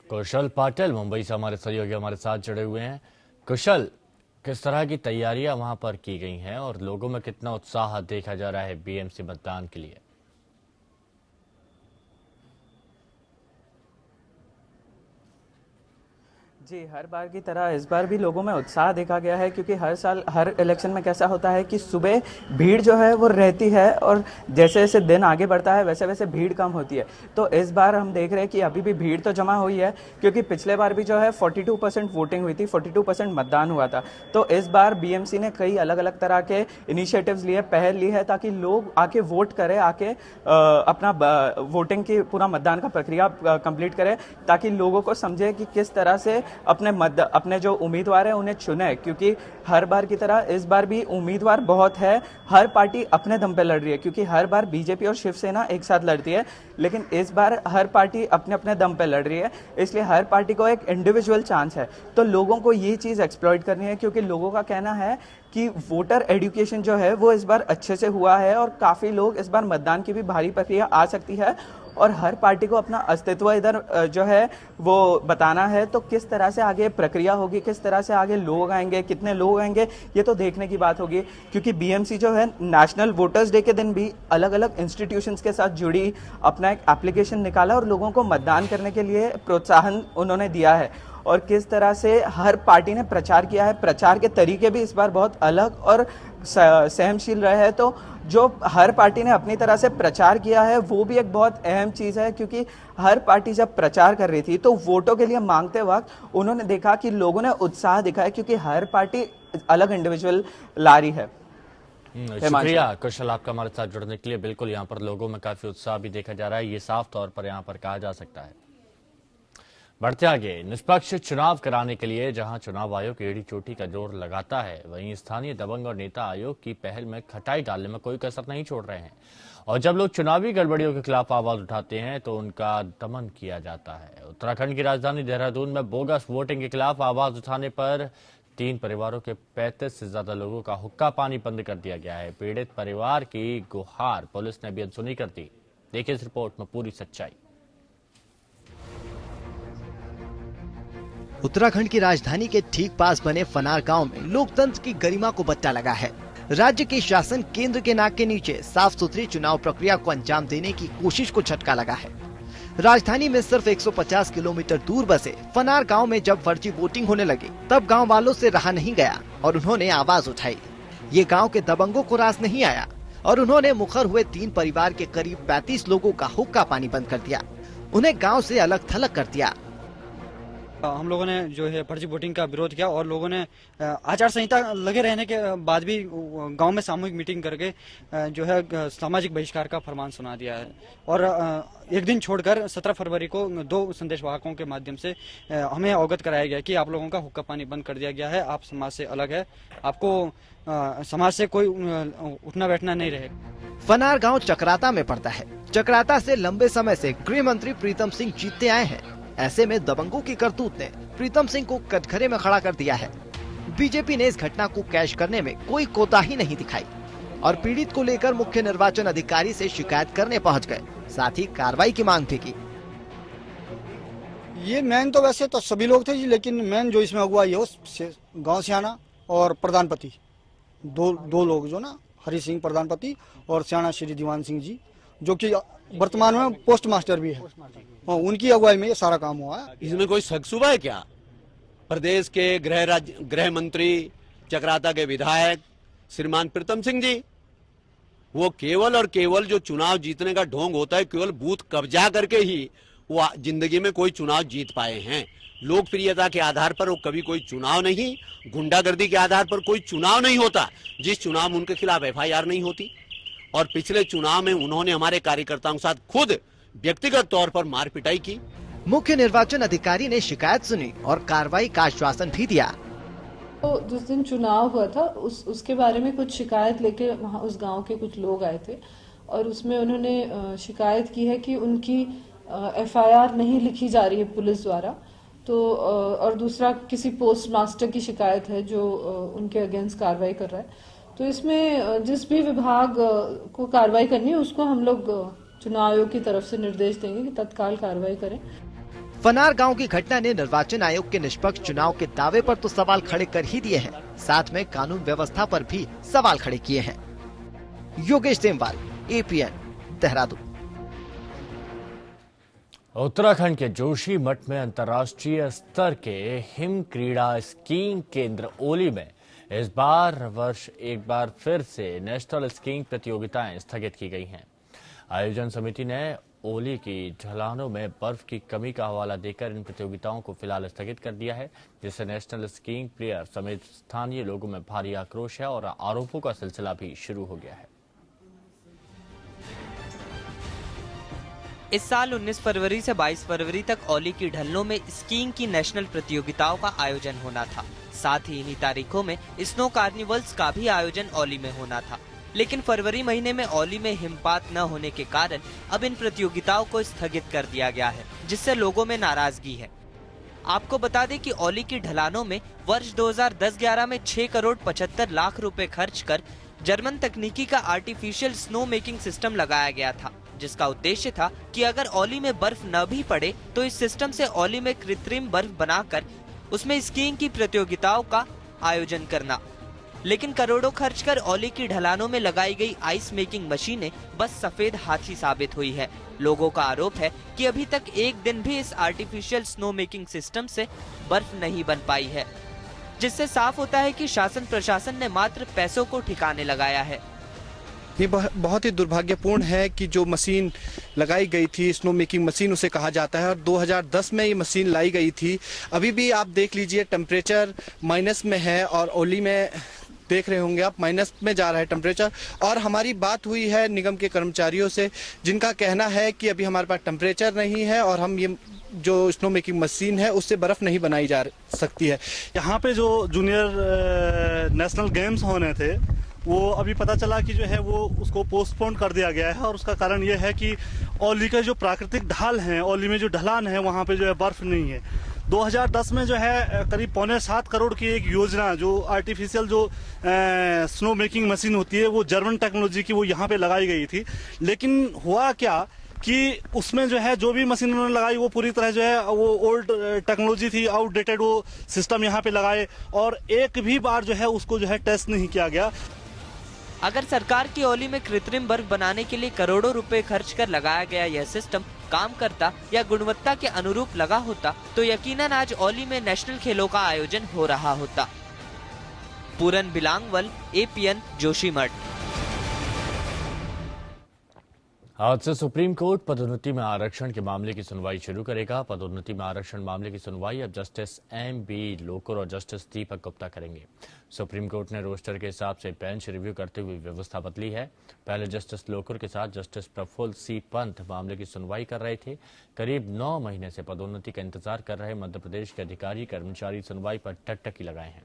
कुशल पाटिल मुंबई से हमारे सहयोगी हमारे साथ जुड़े हुए हैं। कुशल, किस तरह की तैयारियां वहां पर की गई हैं और लोगों में कितना उत्साह देखा जा रहा है बीएमसी मतदान के लिए? जी, हर बार की तरह इस बार भी लोगों में उत्साह देखा गया है, क्योंकि हर साल हर इलेक्शन में कैसा होता है कि सुबह भीड़ जो है वो रहती है और जैसे जैसे दिन आगे बढ़ता है वैसे वैसे भीड़ कम होती है। तो इस बार हम देख रहे हैं कि अभी भी भीड़ तो जमा हुई है, क्योंकि पिछले बार भी जो है 42% वोटिंग हुई थी, 42% मतदान हुआ था। तो इस बार बीएमसी ने कई अलग अलग तरह के इनिशिएटिव्स लिए, पहल ली है, ताकि लोग आके वोट करें, आके अपना वोटिंग की पूरा मतदान का प्रक्रिया कंप्लीट करें, ताकि लोगों को समझे कि किस तरह से अपने जो उम्मीदवार हैं उन्हें चुने। क्योंकि हर बार की तरह इस बार भी उम्मीदवार बहुत है, हर पार्टी अपने दम पे लड़ रही है, क्योंकि हर बार बीजेपी और शिवसेना एक साथ लड़ती है, लेकिन इस बार हर पार्टी अपने अपने दम पे लड़ रही है, इसलिए हर पार्टी को एक इंडिविजुअल चांस है। तो लोगों को ये चीज़ एक्सप्लॉइट करनी है, क्योंकि लोगों का कहना है कि वोटर एजुकेशन जो है वो इस बार अच्छे से हुआ है और काफ़ी लोग इस बार मतदान की भी भारी प्रक्रिया आ सकती है और हर पार्टी को अपना अस्तित्व इधर जो है वो बताना है। तो किस तरह से आगे प्रक्रिया होगी, किस तरह से आगे लोग आएंगे, कितने लोग आएंगे, ये तो देखने की बात होगी। क्योंकि बीएमसी जो है नेशनल वोटर्स डे के दिन भी अलग अलग इंस्टीट्यूशंस के साथ जुड़ी, अपना एक एप्लीकेशन निकाला और लोगों को मतदान करने के लिए प्रोत्साहन उन्होंने दिया है। और किस तरह से हर पार्टी ने प्रचार किया है, प्रचार के तरीके भी इस बार बहुत अलग और सहनशील रहे हैं। तो जो हर पार्टी ने अपनी तरह से प्रचार किया है वो भी एक बहुत अहम चीज़ है, क्योंकि हर पार्टी जब प्रचार कर रही थी तो वोटों के लिए मांगते वक्त उन्होंने देखा कि लोगों ने उत्साह दिखाया, क्योंकि हर पार्टी अलग इंडिविजुअल ला रही है। शुक्रिया कुशल आपका हमारे साथ जुड़ने के लिए। बिल्कुल यहाँ पर लोगों में काफी उत्साह भी देखा जा रहा है, ये साफ तौर पर यहाँ पर कहा जा सकता है। बढ़ते आगे, निष्पक्ष चुनाव कराने के लिए जहां चुनाव आयोग एड़ी चोटी का जोर लगाता है, वहीं स्थानीय दबंग और नेता आयोग की पहल में खटाई डालने में कोई कसर नहीं छोड़ रहे हैं। और जब लोग चुनावी गड़बड़ियों के खिलाफ आवाज उठाते हैं तो उनका दमन किया जाता है। उत्तराखंड की राजधानी देहरादून में बोगस वोटिंग के खिलाफ आवाज उठाने पर 3 परिवारों के 35 से ज्यादा लोगों का हुक्का पानी बंद कर दिया गया है। पीड़ित परिवार की गुहार पुलिस ने भी अनसुनी कर दी। देखिए इस रिपोर्ट में पूरी सच्चाई। उत्तराखंड की राजधानी के ठीक पास बने फनार गांव में लोकतंत्र की गरिमा को बट्टा लगा है। राज्य के शासन केंद्र के नाक के नीचे साफ सुथरी चुनाव प्रक्रिया को अंजाम देने की कोशिश को झटका लगा है। राजधानी में सिर्फ 150 किलोमीटर दूर बसे फनार गांव में जब फर्जी वोटिंग होने लगी, तब गांव वालों से रहा नहीं गया और उन्होंने आवाज उठाई। ये गांव के दबंगों को रास नहीं आया और उन्होंने मुखर हुए 3 परिवार के करीब 35 लोगों का हुक्का पानी बंद कर दिया, उन्हें गाँव से अलग थलग कर दिया। हम लोगों ने जो है फर्जी वोटिंग का विरोध किया और लोगों ने आचार संहिता लगे रहने के बाद भी गांव में सामूहिक मीटिंग करके जो है सामाजिक बहिष्कार का फरमान सुना दिया है। और एक दिन छोड़कर 17 फरवरी को 2 संदेशवाहकों के माध्यम से हमें अवगत कराया गया कि आप लोगों का हुक्का पानी बंद कर दिया गया है, आप समाज से अलग है, आपको समाज से कोई उठना बैठना नहीं रहे। फनार गाँव चक्राता में पड़ता है। चक्राता से लंबे समय से गृह मंत्री प्रीतम सिंह जीतते आए हैं। ऐसे में दबंगों की करतूत ने प्रीतम सिंह को कटघरे में खड़ा कर दिया है। बीजेपी ने इस घटना को कैश करने में कोई कोताही नहीं दिखाई और पीड़ित को लेकर मुख्य निर्वाचन अधिकारी से शिकायत करने पहुंच गए, साथ ही कार्रवाई की मांग भी की। ये मेन तो वैसे तो सभी लोग थे जी, लेकिन मेन जो इसमें हुआ ये गाँव सियाना और प्रधानपति दो लोग जो ना, हरि सिंह प्रधानपति और सियाना श्री दीवान सिंह जी, जो कि वर्तमान में पोस्ट मास्टर भी है, उनकी अगुवाई में ये सारा काम हुआ है। इसमें कोई शक शुबा है क्या? प्रदेश के गृह मंत्री चक्राता के विधायक श्रीमान प्रीतम सिंह जी, वो केवल और केवल जो चुनाव जीतने का ढोंग होता है, केवल बूथ कब्जा करके ही वो जिंदगी में कोई चुनाव जीत पाए हैं। लोकप्रियता के आधार पर वो कभी कोई चुनाव नहीं, गुंडागर्दी के आधार पर कोई चुनाव नहीं होता, जिस चुनाव में उनके खिलाफ FIR नहीं होती। और पिछले चुनाव में उन्होंने हमारे कार्यकर्ताओं के साथ खुद व्यक्तिगत तौर पर मार पिटाई की। मुख्य निर्वाचन अधिकारी ने शिकायत सुनी और कार्रवाई का आश्वासन भी दिया। तो जिस दिन चुनाव हुआ था उसके बारे में कुछ शिकायत लेके वहाँ उस गांव के कुछ लोग आए थे और उसमें उन्होंने शिकायत की है कि उनकी FIR नहीं लिखी जा रही है पुलिस द्वारा। तो और दूसरा किसी पोस्ट मास्टर की शिकायत है जो उनके अगेंस्ट कार्रवाई कर रहा है। तो इसमें जिस भी विभाग को कार्रवाई करनी है उसको हम लोग चुनाव आयोग की तरफ से निर्देश देंगे कि तत्काल कार्रवाई करें। फनार गांव की घटना ने निर्वाचन आयोग के निष्पक्ष चुनाव के दावे पर तो सवाल खड़े कर ही दिए हैं, साथ में कानून व्यवस्था पर भी सवाल खड़े किए हैं। योगेश सेमवाल, APN, देहरादून। उत्तराखंड के जोशी मठ में अंतर्राष्ट्रीय स्तर के हिम क्रीड़ा स्कीइंग केंद्र ओली में इस बार वर्ष एक बार फिर से नेशनल स्कीइंग प्रतियोगिताएं स्थगित की गई हैं। आयोजन समिति ने ओली की ढलानों में बर्फ की कमी का हवाला देकर इन प्रतियोगिताओं को फिलहाल स्थगित कर दिया है, जिससे नेशनल स्कीइंग प्लेयर समेत स्थानीय लोगों में भारी आक्रोश है और आरोपों का सिलसिला भी शुरू हो गया है। इस साल 19 फरवरी से 22 फरवरी तक ओली की ढलनों में स्कीइंग की नेशनल प्रतियोगिताओं का आयोजन होना था। साथ ही इन्हीं तारीखों में स्नो कार्निवल्स का भी आयोजन ओली में होना था, लेकिन फरवरी महीने में ओली में हिमपात न होने के कारण अब इन प्रतियोगिताओं को स्थगित कर दिया गया है, जिससे लोगों में नाराजगी है। आपको बता दें कि ओली की ढलानों में वर्ष 2010-11 में 6 करोड़ 75 लाख रुपए खर्च कर जर्मन तकनीकी का आर्टिफिशियल स्नो मेकिंग सिस्टम लगाया गया था, जिसका उद्देश्य था कि अगर ओली में बर्फ न भी पड़े तो इस सिस्टम से ओली में कृत्रिम बर्फ बनाकर उसमें स्कीइंग की प्रतियोगिताओं का आयोजन करना। लेकिन करोड़ों खर्च कर ओली की ढलानों में लगाई गई आइस मेकिंग मशीनें बस सफेद हाथी साबित हुई है। लोगों का आरोप है कि अभी तक एक दिन भी इस आर्टिफिशियल स्नो मेकिंग सिस्टम से बर्फ नहीं बन पाई है, जिससे साफ होता है कि शासन प्रशासन ने मात्र पैसों को ठिकाने लगाया है। ये बहुत ही दुर्भाग्यपूर्ण है कि जो मशीन लगाई गई थी, स्नो मेकिंग मशीन उसे कहा जाता है, और 2010 में ये मशीन लाई गई थी। अभी भी आप देख लीजिए टेम्परेचर माइनस में है, और ओली में देख रहे होंगे आप माइनस में जा रहा है टेम्परेचर। और हमारी बात हुई है निगम के कर्मचारियों से, जिनका कहना है कि अभी हमारे पास टेम्परेचर नहीं है और हम ये जो स्नो मेकिंग मशीन है उससे बर्फ नहीं बनाई जा सकती है। यहाँ पे जो जूनियर नेशनल गेम्स होने थे वो अभी पता चला कि जो है वो उसको पोस्टपोन कर दिया गया है, और उसका कारण ये है कि ओली का जो प्राकृतिक ढाल है, ओली में जो ढलान है वहाँ पे जो है बर्फ नहीं है। 2010 में जो है करीब 6.25 करोड़ की एक योजना, जो आर्टिफिशियल जो स्नो मेकिंग मशीन होती है वो जर्मन टेक्नोलॉजी की, वो यहाँ पे लगाई गई थी। लेकिन हुआ क्या कि उसमें जो है जो भी मशीन उन्होंने लगाई वो पूरी तरह जो है वो ओल्ड टेक्नोलॉजी थी, आउटडेटेड वो सिस्टम यहाँ पे लगाए, और एक भी बार जो है उसको जो है टेस्ट नहीं किया गया। अगर सरकार की ओली में कृत्रिम बर्फ बनाने के लिए करोड़ों रुपए खर्च कर लगाया गया यह सिस्टम काम करता या गुणवत्ता के अनुरूप लगा होता तो यकीनन आज ओली में नेशनल खेलों का आयोजन हो रहा होता। पूरन बिलांगवल, APN, जोशीमठ। आज से सुप्रीम कोर्ट पदोन्नति में आरक्षण के मामले की सुनवाई शुरू करेगा। पदोन्नति में आरक्षण मामले की सुनवाई अब जस्टिस MB लोकुर और जस्टिस दीपक गुप्ता करेंगे। सुप्रीम कोर्ट ने रोस्टर के हिसाब से बेंच रिव्यू करते हुए व्यवस्था बदली है। पहले जस्टिस लोकुर के साथ जस्टिस प्रफुल्ल C पंत मामले की सुनवाई कर रहे थे। करीब 9 महीने से पदोन्नति का इंतजार कर रहे मध्य प्रदेश के अधिकारी कर्मचारी सुनवाई पर टकटकी लगाए हैं।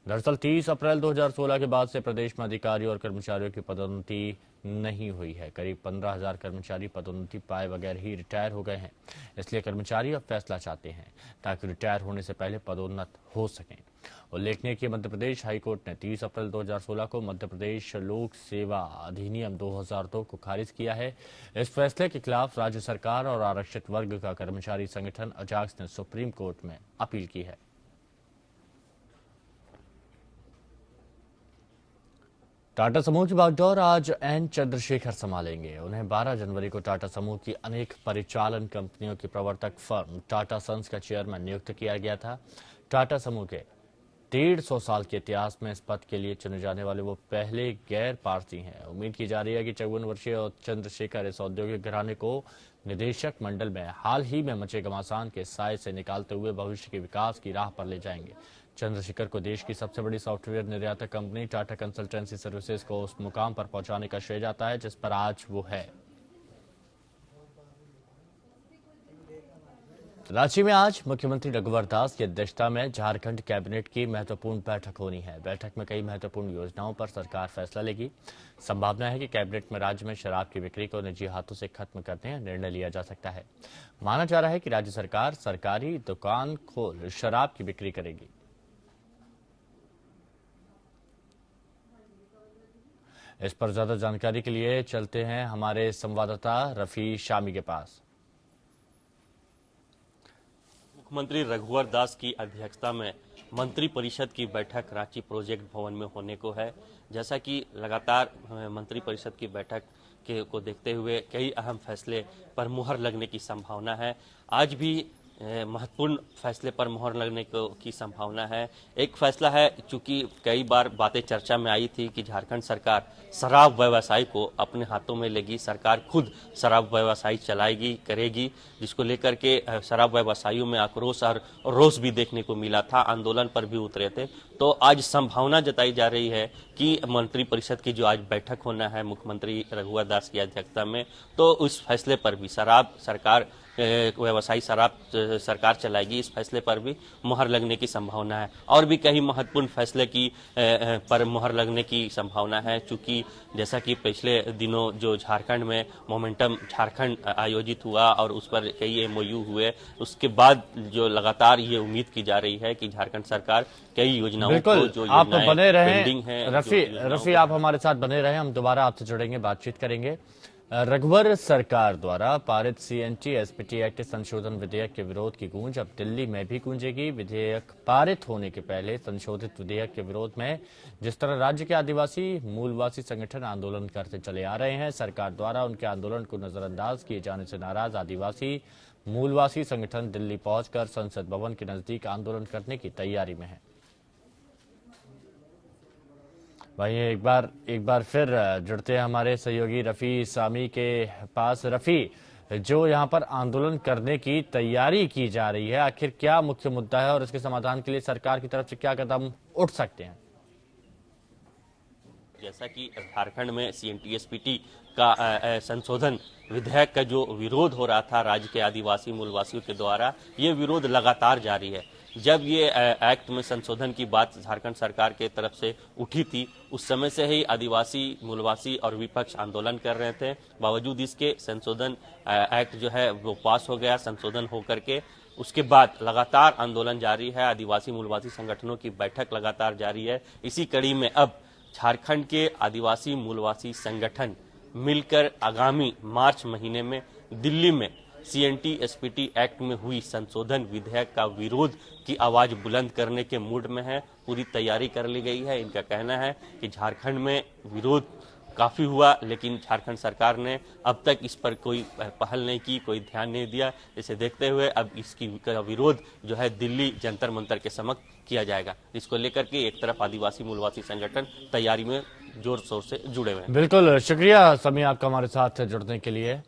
दरअसल 30 अप्रैल 2016 के बाद से प्रदेश में अधिकारियों और कर्मचारियों की पदोन्नति नहीं हुई है। करीब 15,000 कर्मचारी पदोन्नति पाए बगैर ही रिटायर हो गए हैं। इसलिए कर्मचारी अब फैसला चाहते हैं ताकि रिटायर होने से पहले पदोन्नत हो सकें। उल्लेखनीय कि मध्य प्रदेश हाईकोर्ट ने 30 अप्रैल 2016 को मध्य प्रदेश लोक सेवा अधिनियम 2002 को खारिज किया है। इस फैसले के खिलाफ राज्य सरकार और आरक्षित वर्ग का कर्मचारी संगठन अजाक्स ने सुप्रीम कोर्ट में अपील की है। टाटा समूह की बागडोर आज N चंद्रशेखर संभालेंगे। उन्हें 12 जनवरी को टाटा समूह की अनेक परिचालन कंपनियों की प्रवर्तक फर्म टाटा सन्स का चेयरमैन नियुक्त किया गया था। टाटा समूह के 150 साल के इतिहास में इस पद के लिए चुने जाने वाले वो पहले गैर पारसी हैं। उम्मीद की जा रही है कि 54 वर्षीय चंद्रशेखर इस औद्योगिक घराने को निदेशक मंडल में हाल ही में मचे घमासान के साए से निकालते हुए भविष्य के विकास की राह पर ले जाएंगे। चंद्रशेखर को देश की सबसे बड़ी सॉफ्टवेयर निर्यातक कंपनी टाटा कंसल्टेंसी सर्विसेज को उस मुकाम पर पहुंचाने का श्रेय जाता है जिस पर आज वो है। रांची में आज मुख्यमंत्री रघुवर दास की अध्यक्षता में झारखंड कैबिनेट की महत्वपूर्ण बैठक होनी है। बैठक में कई महत्वपूर्ण योजनाओं पर सरकार फैसला लेगी। संभावना है कि कैबिनेट में राज्य में शराब की बिक्री को निजी हाथों से खत्म करने का निर्णय लिया जा सकता है। माना जा रहा है कि राज्य सरकार सरकारी दुकान खोल शराब की बिक्री करेगी। इस पर ज्यादा जानकारी के लिए चलते हैं हमारे संवाददाता रफी शामी के पास। मुख्यमंत्री रघुवर दास की अध्यक्षता में मंत्री परिषद की बैठक रांची प्रोजेक्ट भवन में होने को है। जैसा कि लगातार मंत्री परिषद की बैठक को देखते हुए कई अहम फैसले पर मुहर लगने की संभावना है। आज भी महत्वपूर्ण फैसले पर मुहर लगने की संभावना है। एक फैसला है, चूंकि कई बार बातें चर्चा में आई थी कि झारखंड सरकार शराब व्यवसाय को अपने हाथों में लेगी, सरकार खुद शराब व्यवसाय चलाएगी, करेगी, जिसको लेकर के शराब व्यवसायियों में आक्रोश और रोष भी देखने को मिला था, आंदोलन पर भी उतरे थे। तो आज संभावना जताई जा रही है कि मंत्री परिषद की जो आज बैठक होना है मुख्यमंत्री रघुवर दास की अध्यक्षता में, तो उस फैसले पर भी शराब सरकार व्यवसायी शराब सरकार चलाएगी, इस फैसले पर भी मुहर लगने की संभावना है। और भी कई महत्वपूर्ण फैसले की पर मुहर लगने की संभावना है, चूंकि जैसा कि पिछले दिनों जो झारखंड में मोमेंटम झारखंड आयोजित हुआ और उस पर कई MOU हुए, उसके बाद जो लगातार ये उम्मीद की जा रही है कि झारखंड सरकार कई योजनाओं को जो आप बने पेंडिंग है। रफी आप हमारे साथ बने रहे, हम दोबारा आपसे जुड़ेंगे, बातचीत करेंगे। रघुवर सरकार द्वारा पारित CNT SPT एक्ट संशोधन विधेयक के विरोध की गूंज अब दिल्ली में भी गूंजेगी। विधेयक पारित होने के पहले संशोधित विधेयक के विरोध में जिस तरह राज्य के आदिवासी मूलवासी संगठन आंदोलन करते चले आ रहे हैं, सरकार द्वारा उनके आंदोलन को नजरअंदाज किए जाने से नाराज आदिवासी मूलवासी संगठन दिल्ली पहुंचकर संसद भवन के नजदीक आंदोलन करने की तैयारी में है। वहीं एक बार फिर जुड़ते हैं हमारे सहयोगी रफी सामी के पास। रफी, जो यहाँ पर आंदोलन करने की तैयारी की जा रही है, आखिर क्या मुख्य मुद्दा है और इसके समाधान के लिए सरकार की तरफ से क्या कदम उठ सकते हैं? जैसा कि झारखंड में CNT SPT का संशोधन विधेयक का जो विरोध हो रहा था राज्य के आदिवासी मूलवासियों के द्वारा, ये विरोध लगातार जारी है। जब ये एक्ट में संशोधन की बात झारखंड सरकार के तरफ से उठी थी, उस समय से ही आदिवासी मूलवासी और विपक्ष आंदोलन कर रहे थे। बावजूद इसके संशोधन एक्ट जो है वो पास हो गया, संशोधन होकर के उसके बाद लगातार आंदोलन जारी है। आदिवासी मूलवासी संगठनों की बैठक लगातार जारी है। इसी कड़ी में अब झारखंड के आदिवासी मूलवासी संगठन मिलकर आगामी मार्च महीने में दिल्ली में CNT SPT एक्ट में हुई संशोधन विधेयक का विरोध की आवाज बुलंद करने के मूड में है। पूरी तैयारी कर ली गई है। इनका कहना है कि झारखंड में विरोध काफी हुआ, लेकिन झारखंड सरकार ने अब तक इस पर कोई पहल नहीं की, कोई ध्यान नहीं दिया। इसे देखते हुए अब इसकी विरोध जो है दिल्ली जंतर मंतर के समक्ष किया जाएगा, जिसको लेकर के एक तरफ आदिवासी मूलवासी संगठन तैयारी में जोर शोर से जुड़े हुए हैं। बिल्कुल, शुक्रिया समी आपका हमारे साथ जुड़ने के लिए।